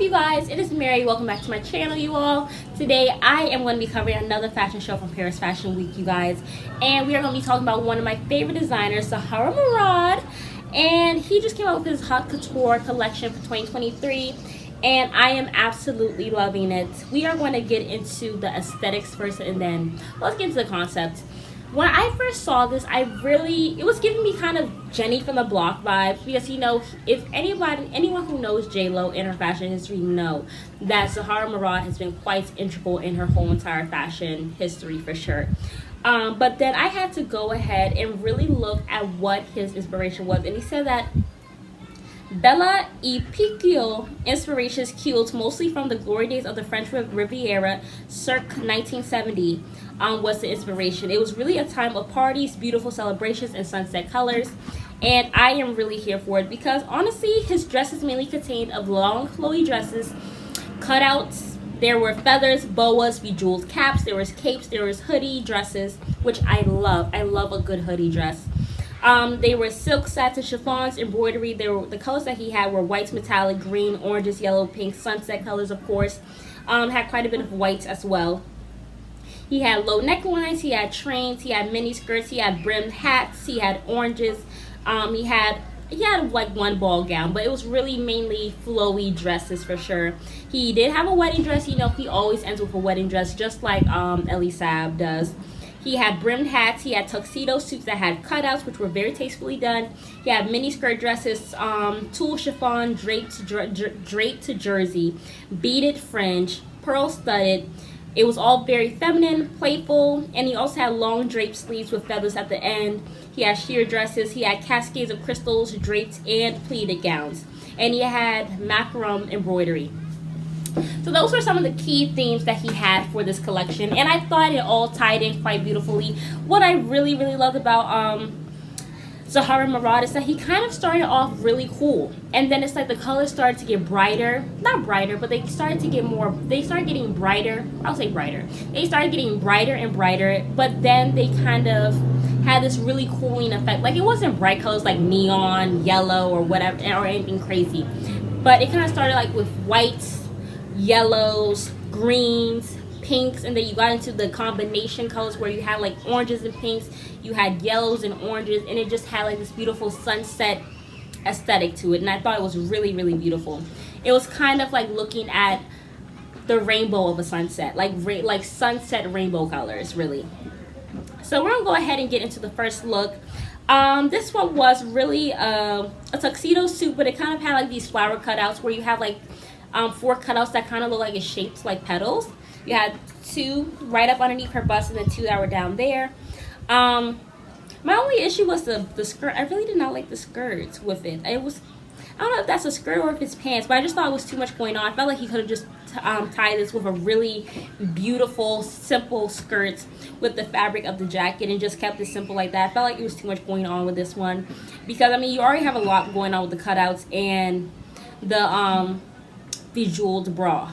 up, you guys? It is Mary. Welcome back to my channel, you all. Today I am going to be covering another fashion show from Paris Fashion Week, you guys, and we are going to be talking about one of my favorite designers, Zuhair Murad, and he just came out with his Haute Couture collection for 2023, and I am absolutely loving it. We are going to get into the aesthetics first, and then let's get into the concept. When I first saw this, it was giving me kind of Jenny from the Block vibes, because, you know, if anyone who knows J-Lo in her fashion history know that Zuhair Murad has been quite integral in her whole entire fashion history for sure. But then I had to go ahead and really look at what his inspiration was, and he said that Bella et Picot inspirations cued mostly from the glory days of the French Riviera circa 1970 was the inspiration. It was really a time of parties, beautiful celebrations, and sunset colors. And I am really here for it because honestly, his dresses mainly contained of long, flowy dresses, cutouts. There were feathers, boas, bejeweled caps. There was capes. There was hoodie dresses, which I love. I love a good hoodie dress. They were silk, satin, chiffons, embroidery. The colors that he had were whites, metallic, green, oranges, yellow, pink, sunset colors, of course. Had quite a bit of whites as well. He had low necklines, he had trains, he had mini skirts, he had brimmed hats, he had oranges. He had like one ball gown, but it was really mainly flowy dresses for sure. He did have a wedding dress. You know, he always ends with a wedding dress, just like Elie Saab does. He had brimmed hats. He had tuxedo suits that had cutouts, which were very tastefully done. He had mini skirt dresses, tulle chiffon draped to jersey, beaded fringe, pearl studded. It was all very feminine, playful, and he also had long draped sleeves with feathers at the end. He had sheer dresses. He had cascades of crystals, draped, and pleated gowns. And he had macaron embroidery. So those were some of the key themes that he had for this collection, and I thought it all tied in quite beautifully. What I really loved about Zuhair Murad is that he kind of started off really cool, and then it's like the colors started to get brighter, not brighter, but they started getting brighter. I'll say brighter. They started getting brighter and brighter, but then they kind of had this really cooling effect. Like, it wasn't bright colors like neon yellow or whatever or anything crazy, but it kind of started like with whites, yellows, greens, pinks, and then you got into the combination colors where you had like oranges and pinks, you had yellows and oranges, and it just had like this beautiful sunset aesthetic to it. And I thought it was really beautiful. It was kind of like looking at the rainbow of a sunset, like sunset rainbow colors, really. So we're gonna go ahead and get into the first look. This one was really a tuxedo suit, but it kind of had like these flower cutouts where you have like 4 cutouts that kind of look like it's shaped like petals. You had 2 right up underneath her bust and then 2 that were down there. My only issue was the skirt. I really did not like the skirts with it. I don't know if that's a skirt or if it's pants, but I just thought it was too much going on. I felt like he could have just tied this with a really beautiful, simple skirt with the fabric of the jacket and just kept it simple like that. I felt like it was too much going on with this one because, I mean, you already have a lot going on with the cutouts and the bejeweled bra.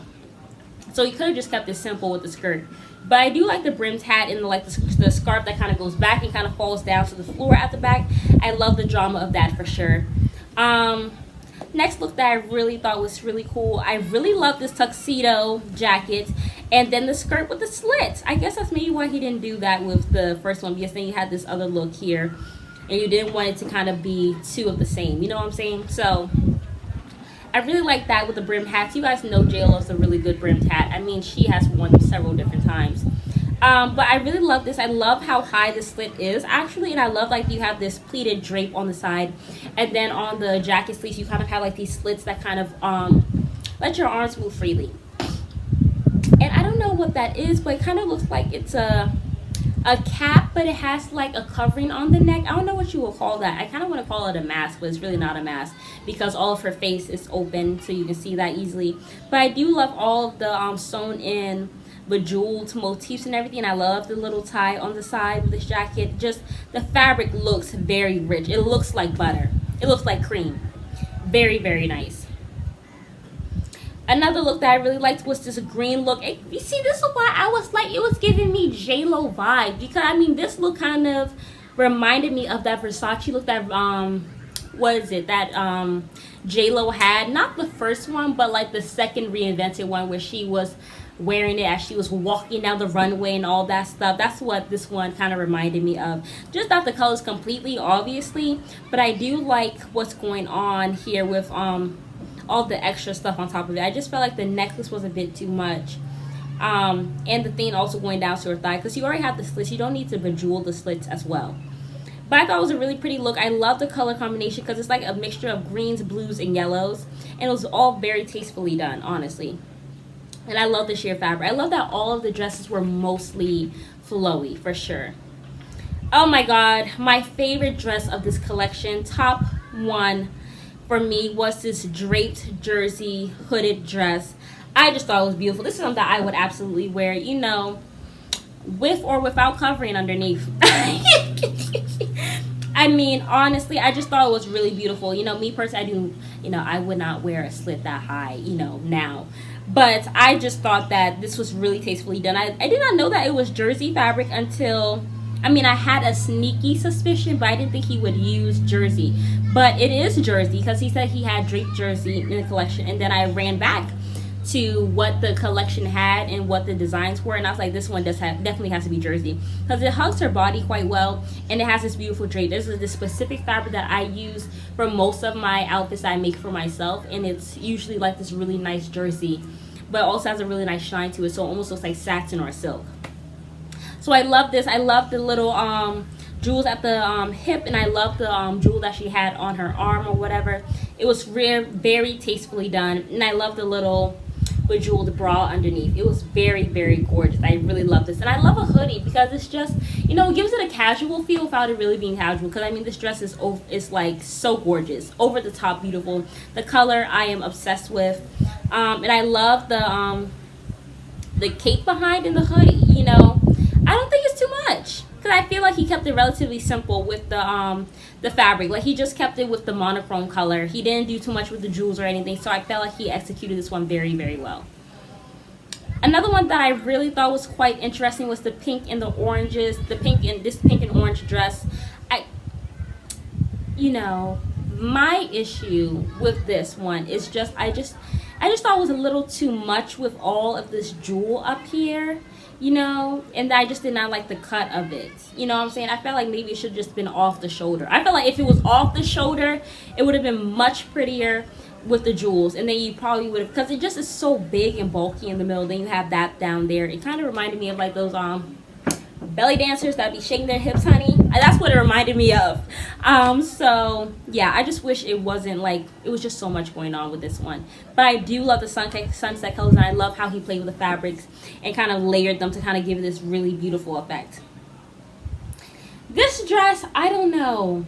So you could have just kept it simple with the skirt. But I do like the brimmed hat and the scarf that kind of goes back and kind of falls down to the floor at the back. I love the drama of that for sure. Next look that I really thought was really cool. I really love this tuxedo jacket and then the skirt with the slits. I guess that's maybe why he didn't do that with the first one, because then you had this other look here and you didn't want it to kind of be 2 of the same. You know what I'm saying? So I really like that with the brimmed hats. You guys know J-Lo's a really good brimmed hat. I mean, she has worn several different times. But I really love this. I love how high the slit is, actually. And I love, like, you have this pleated drape on the side. And then on the jacket sleeves, you kind of have, like, these slits that kind of let your arms move freely. And I don't know what that is, but it kind of looks like it's a cap, but it has like a covering on the neck. I don't know what you will call that. I kind of want to call it a mask, but it's really not a mask because all of her face is open, so you can see that easily. But I do love all of the sewn in bejeweled motifs and everything. I love the little tie on the side with this jacket. Just the fabric looks very rich. It looks like butter. It looks like cream. Very nice. Another look that I really liked was this green look. You see, this is why I was like, it was giving me J-Lo vibe. Because, I mean, this look kind of reminded me of that Versace look that what is it that J-Lo had, not the first one, but like the second reinvented one where she was wearing it as she was walking down the runway and all that stuff. That's what this one kind of reminded me of. Just not the colors completely, obviously, but I do like what's going on here with all the extra stuff on top of it. I just felt like the necklace was a bit too much. And the thing also going down to her thigh, because you already have the slits, you don't need to bejewel the slits as well. But I thought it was a really pretty look. I love the color combination because it's like a mixture of greens, blues, and yellows, and it was all very tastefully done, honestly. And I love the sheer fabric. I love that all of the dresses were mostly flowy, for sure. Oh my god, my favorite dress of this collection, top one for me, was this draped jersey hooded dress. I just thought it was beautiful. This is something that I would absolutely wear, you know, with or without covering underneath. I mean, honestly, I just thought it was really beautiful. You know, me personally, I would not wear a slit that high, you know, now. But I just thought that this was really tastefully done. I did not know that it was jersey fabric until, I mean, I had a sneaky suspicion, but I didn't think he would use jersey. But it is jersey because he said he had draped jersey in the collection. And then I ran back to what the collection had and what the designs were, and I was like, this one definitely has to be jersey because it hugs her body quite well, and it has this beautiful drape. This is the specific fabric that I use for most of my outfits that I make for myself, and it's usually like this really nice jersey, but also has a really nice shine to it, so it almost looks like satin or silk. So I love this. I love the little jewels at the hip, and I love the jewel that she had on her arm or whatever. It was very tastefully done, and I love the little bejeweled bra underneath. It was very gorgeous. I really love this, and I love a hoodie because it's just, you know, it gives it a casual feel without it really being casual, because I mean this dress is like so gorgeous, over the top beautiful. The color I am obsessed with, and I love the cape behind in the hoodie. You know, I don't think it's too much because I feel like he kept it relatively simple with the fabric. Like, he just kept it with the monochrome color. He didn't do too much with the jewels or anything, so I felt like he executed this one very well. Another one that I really thought was quite interesting was the pink and the oranges. This pink and orange dress. You know, my issue with this one is just I just thought it was a little too much with all of this jewel up here, you know, and I just did not like the cut of it. You know what I'm saying? I felt like maybe it should have just been off the shoulder. I felt like if it was off the shoulder, it would have been much prettier with the jewels, and then you probably would have, because it just is so big and bulky in the middle. Then you have that down there. It kind of reminded me of like those belly dancers that be shaking their hips, honey. That's what it reminded me of. So yeah, I just wish it wasn't like, it was just so much going on with this one. But I do love the sunset colors, and I love how he played with the fabrics and kind of layered them to kind of give it this really beautiful effect. This dress, I don't know,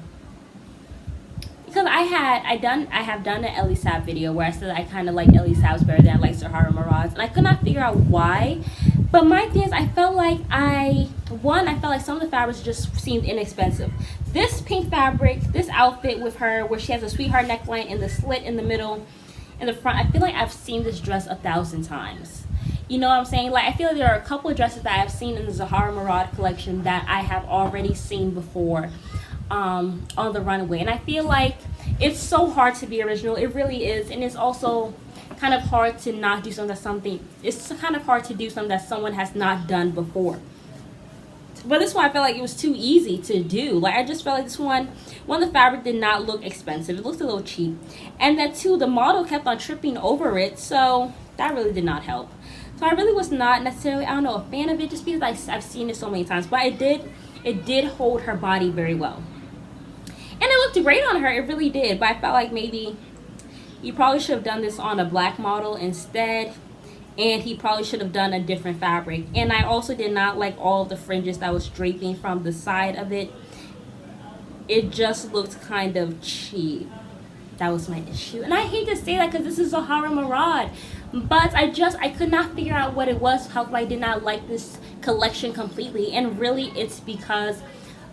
because I have done an Ellie Saab video where I said I kind of like Ellie Saab's better than I like Zuhair Murad's, and I could not figure out why. But my thing is, I felt like some of the fabrics just seemed inexpensive. This pink fabric, this outfit with her, where she has a sweetheart neckline and the slit in the middle, in the front, I feel like I've seen this dress 1,000 times. You know what I'm saying? Like, I feel like there are a couple of dresses that I've seen in the Zuhair Murad collection that I have already seen before on the runway. And I feel like it's so hard to be original. It really is. And it's also kind of hard to not do something it's kind of hard to do something that someone has not done before. But this one, I felt like it was too easy to do. Like, I just felt like this one, the fabric did not look expensive. It looked a little cheap. And then two, the model kept on tripping over it, so that really did not help. So I really was not necessarily, I don't know, a fan of it, just because I've seen it so many times. But it did hold her body very well. And it looked great on her, it really did. But I felt like maybe you probably should have done this on a black model instead. And he probably should have done a different fabric. And I also did not like all of the fringes that was draping from the side of it. It just looked kind of cheap. That was my issue. And I hate to say that because this is Zuhair Murad. But I could not figure out what it was, how I did not like this collection completely. And really, it's because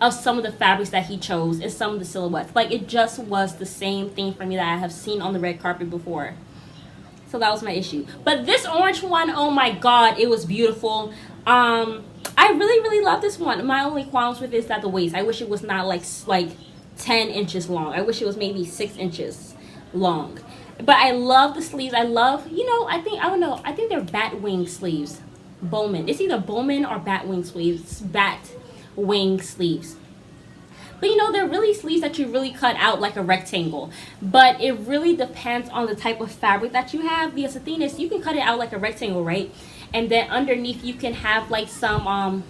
of some of the fabrics that he chose and some of the silhouettes. Like, it just was the same thing for me that I have seen on the red carpet before. So that was my issue. But this orange one, oh my god, it was beautiful. I really love this one. My only qualms with it is that the waist. I wish it was not like 10 inches long. I wish it was maybe 6 inches long. But I love the sleeves. I love, you know, I think they're bat wing sleeves. Bowman. It's either Bowman or bat wing sleeves. Bat wing sleeves. But you know, they're really sleeves that you really cut out like a rectangle. But it really depends on the type of fabric that you have. Because the thing is, you can cut it out like a rectangle, right? And then underneath you can have like some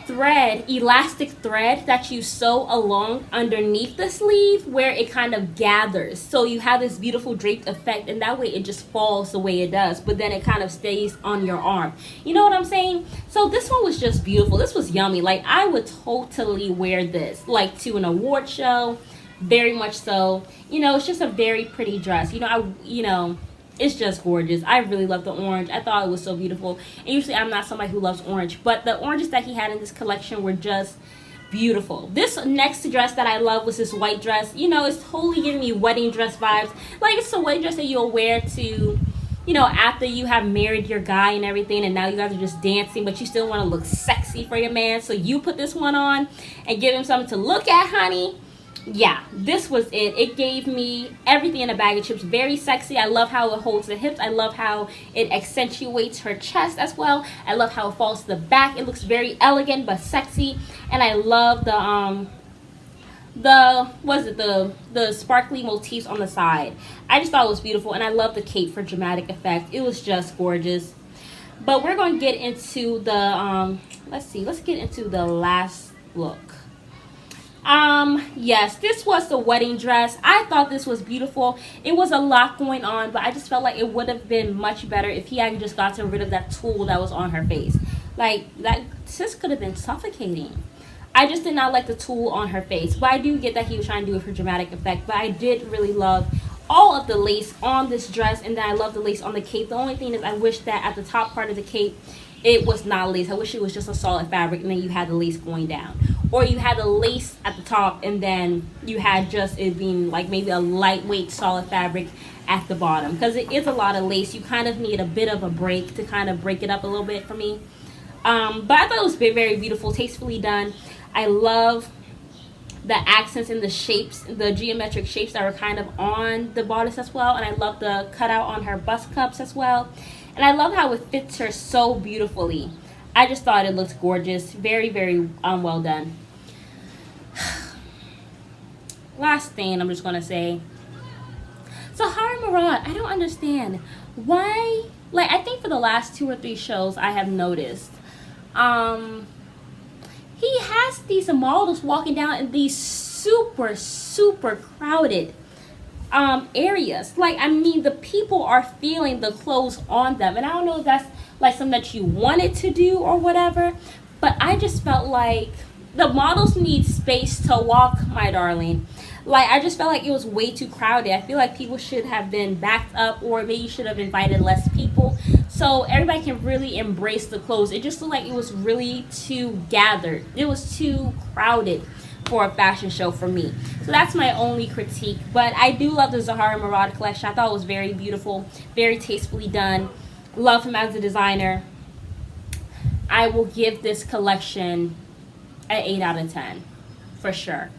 thread, elastic thread that you sew along underneath the sleeve where it kind of gathers. So you have this beautiful draped effect, and that way it just falls the way it does, but then it kind of stays on your arm. You know what I'm saying? So this one was just beautiful. This was yummy. Like, I would totally wear this like to an award show, very much so. You know, it's just a very pretty dress. You know, it's just gorgeous. I really love the orange. I thought it was so beautiful. And usually I'm not somebody who loves orange, but the oranges that he had in this collection were just beautiful. This next dress that I love was this white dress. You know, it's totally giving me wedding dress vibes. Like, it's a wedding dress that you'll wear to, you know, after you have married your guy and everything, and now you guys are just dancing, but you still want to look sexy for your man. So you put this one on and give him something to look at, honey. Yeah, this was it. It gave me everything in a bag of chips. Very sexy. I love how it holds the hips. I love how it accentuates her chest as well. I love how it falls to the back. It looks very elegant but sexy. And I love the sparkly motifs on the side. I just thought it was beautiful, and I love the cape for dramatic effect. It was just gorgeous. But we're going to get into the let's get into the last look. Yes, this was the wedding dress. I thought this was beautiful. It was a lot going on, but I just felt like it would have been much better if he had just gotten rid of that tulle that was on her face. Like, that sis could have been suffocating. I just did not like the tulle on her face, but I do get that he was trying to do it for dramatic effect. But I did really love all of the lace on this dress, and then I love the lace on the cape. The only thing is, I wish that at the top part of the cape it was not lace. I wish it was just a solid fabric, and then you had the lace going down, or you had the lace at the top and then you had just it being like maybe a lightweight solid fabric at the bottom, because it is a lot of lace. You kind of need a bit of a break to kind of break it up a little bit for me. But I thought it was very beautiful, tastefully done. I love the accents and the shapes, the geometric shapes that were kind of on the bodice as well, and I love the cutout on her bust cups as well. And I love how it fits her so beautifully. I just thought it looked gorgeous. Very well done. Last thing I'm just going to say. Zuhair Murad, I don't understand. Why? Like, I think for the last 2 or 3 shows I have noticed. He has these models walking down in these super crowded areas. Like, I mean, the people are feeling the clothes on them, and I don't know if that's like something that you wanted to do or whatever, but I just felt like the models need space to walk, my darling. Like, I just felt like it was way too crowded. I feel like people should have been backed up, or maybe you should have invited less people so everybody can really embrace the clothes. It just looked like it was really too gathered. It was too crowded for a fashion show for me. So that's my only critique. But I do love the Zuhair Murad collection. I thought it was very beautiful, very tastefully done. Love him as a designer. I will give this collection an 8 out of 10 for sure.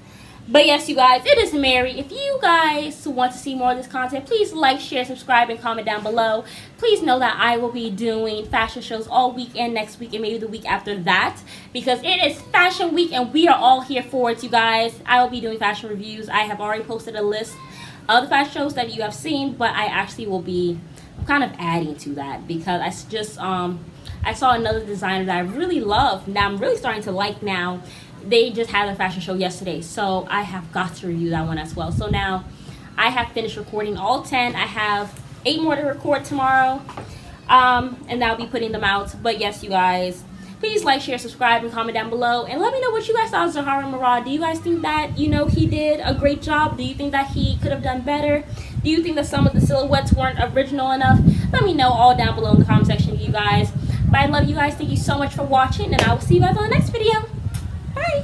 But yes, you guys, it is Mary. If you guys want to see more of this content, please like, share, subscribe, and comment down below. Please know that I will be doing fashion shows all week and next week and maybe the week after that, because it is fashion week and we are all here for it, you guys. I will be doing fashion reviews. I have already posted a list of the fashion shows that you have seen, but I actually will be kind of adding to that because I saw another designer that I really love. Now I'm really starting to like now. They just had a fashion show yesterday, so I have got to review that one as well. So now I have finished recording all 10. I have 8 more to record tomorrow, and I'll be putting them out. But yes, you guys, please like, share, subscribe, and comment down below, and let me know what you guys thought of Zuhair Murad. Do you guys think that, you know, he did a great job? Do you think that he could have done better? Do you think that some of the silhouettes weren't original enough? Let me know all down below in the comment section, you guys. But I love you guys. Thank you so much for watching, and I will see you guys on the next video. Bye.